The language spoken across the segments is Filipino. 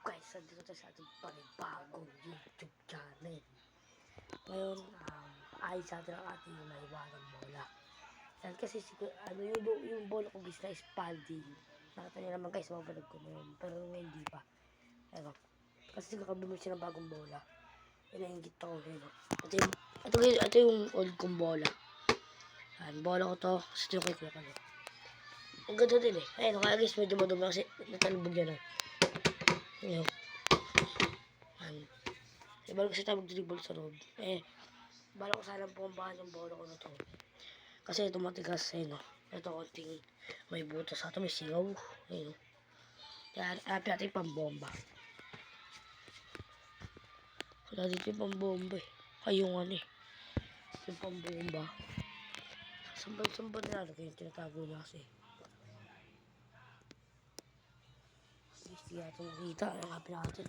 Guys, nandito tayo sa ating panibagong YouTube channel. Ngayon, ayos sa atin ang ating maiwagang bola. Yan kasi yung bola ko guys na spalding. Nakita niyo naman guys, mabalag ko na yun. Pero ngayon hindi pa. Eto. Kasi kakabimil siya ng bagong bola. Inaingit ako yun. Ito yung old kong bola. Yan, bola ko to. Kasi ito yung kay Kuya Kalo. Ang ganda din eh. Ayun, kaya guys, medyo madumi kasi natalubog yan. Ayun. Bala ko siya mag-dribble sa road. Bala ko sana pumbahan yung bola ko na to. Kasi ito matigas no. Ito konting may butas. Ito may singaw. Ayun. Kaya happy natin pambomba. Wala dito yung pambomba eh. Ayungan eh. Yung pambomba. Sambal na lang yung tinatago niya kasi. Hindi natin makita. Ang happy natin.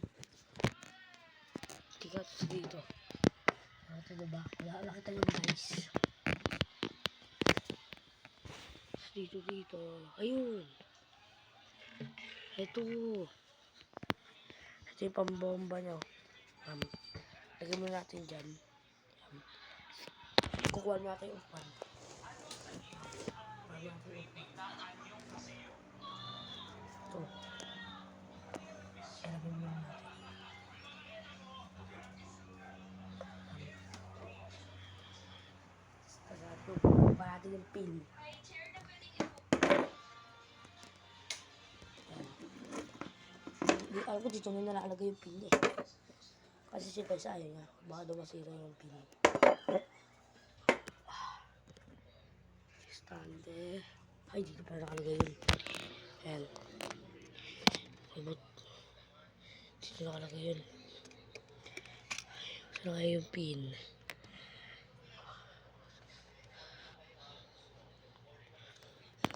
Tigat dito. Ito diba? Wala nakita yung guys. Dito. Ayun. Ito yung pambomba nyo. Lagyan mo natin dyan. Kukuha natin yung pan. Ito. Lagyan mo natin. Kukuha natin yung pin. Alam ko dito na nakalagay yung pin eh. Kasi si Pesa ayaw niya. Baka daw masira yung pin. Stande. Ay, dito pala nakalagay yun. Ayan. Ibot. Dito nakalagay yun. Dito nakalagay yung pin.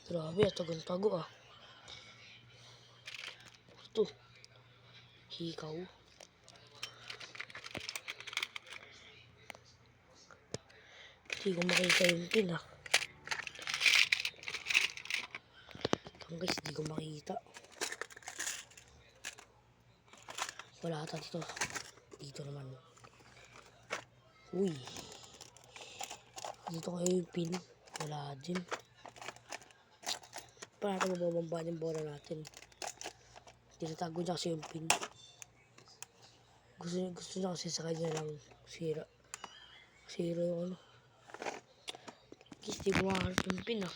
Grabe, tago-tago ah. Ito. Hikaw. Hindi ko makita yung pin ah. Ito guys, hindi ko makita. Wala ata dito. Dito naman. Uy. Dito kayo yung pin. Wala din. Paano natin mababambaan yung bola natin? Tinatago niya kasi yung pin. Gusto niya kasi sa kanya lang sira. Sira yung ano. Guys, di mo makakalap yung pin ah.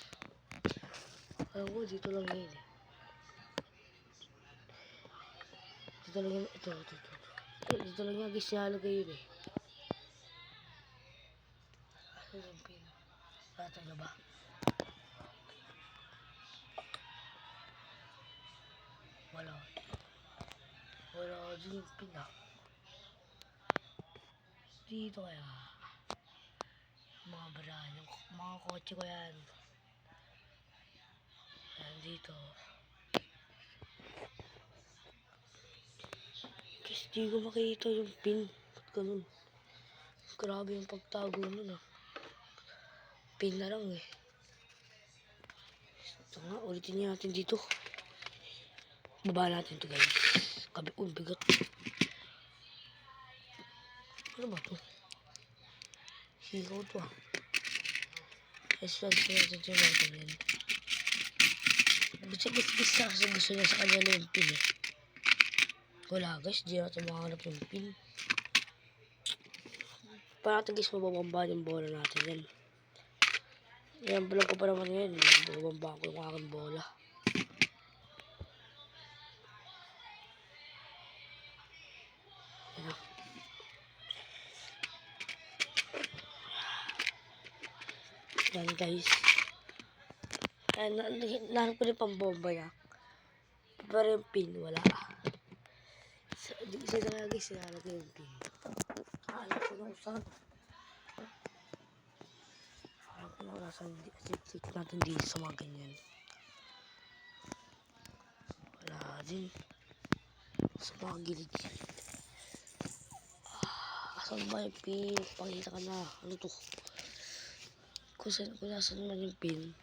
Alam ko, dito lang yun eh. Dito lang yun. Ito. Dito lang yung guys nilalagay yun eh. Ano yung pin? Patag na ba? Wala din yung pin ah. Dito kaya. Mga barahan. Mga kotse ko yan. Ayan dito. Guys, di ko makita yung pin. Ganun. Grabe yung pagtago nun ah. Pin na lang eh. Ito nga, ulitin niya natin dito. Baba natin ito guys. Bigat. Ano ba ito? Higaw ito ah. Guys, natin ito natin yan. Gusto niya sa kanya na yung pin eh. Wala guys, di natin makahanap yung pin. Para natin guys mababambaan yung bola natin yan. Yan, vlog ko pa naman ngayon. Mababambaan ko yung aking bola. Yan. Yan guys. Nahanap ko rin pang bomba niya. Pero yung pin, wala. Isa na guys, sinalagay yung pin. Alam ko na kung saan. Alam ko na kung saan. Check natin dito sa mga ganyan. Wala din. Sa mga gilid-gilid. Asan ba yung pin? Pakita ka na. Ano to? Kung nasan man yung pin,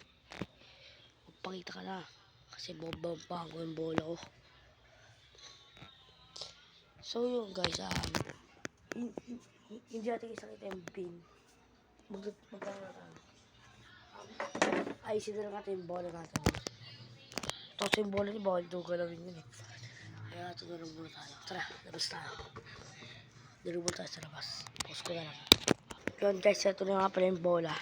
magpakita ka na. Kasi babambahan ko yung bola ko. So yun guys, hindi natin isakita yung pin. Magkano natin. Ayusin na lang natin yung bola natin. Tapos yung bola ni bawal doon galawin yun eh. Kaya tulungan muna tayo. Tara, labas tayo. Dirubol tayo sa labas. Pause ko na lang. Yun guys, ito na nga pala yung bola.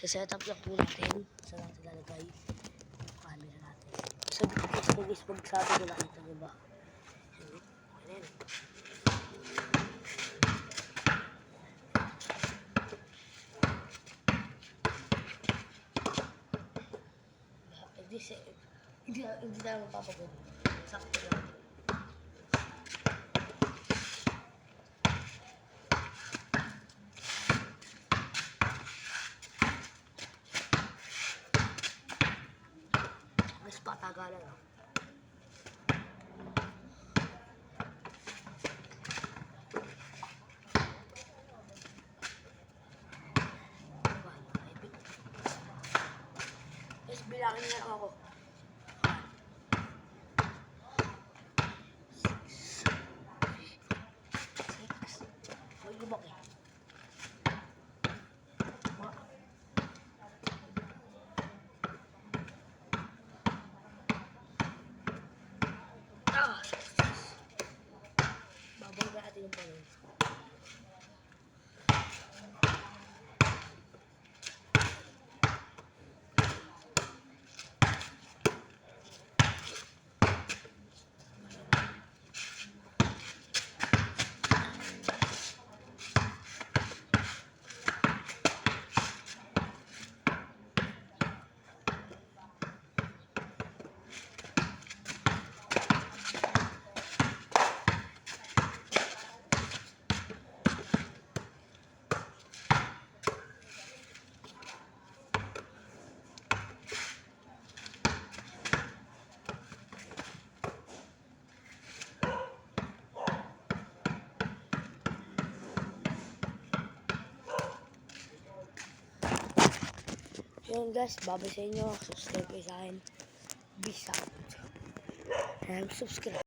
Set up lang po natin. Saan natin lalagay yung camera natin. Sabi ko guys, magsabi ko nakita nyo ba? Ayan. Hindi tayo mapapagod. Sakto lang. Mas patagalan ah. Guys, bilangin na lang ako. 6. Huwag lubak eh. Babangga natin yung balon. Yun guys, babay sa inyo. Subscribe kayo sa akin. Peace out. And subscribe.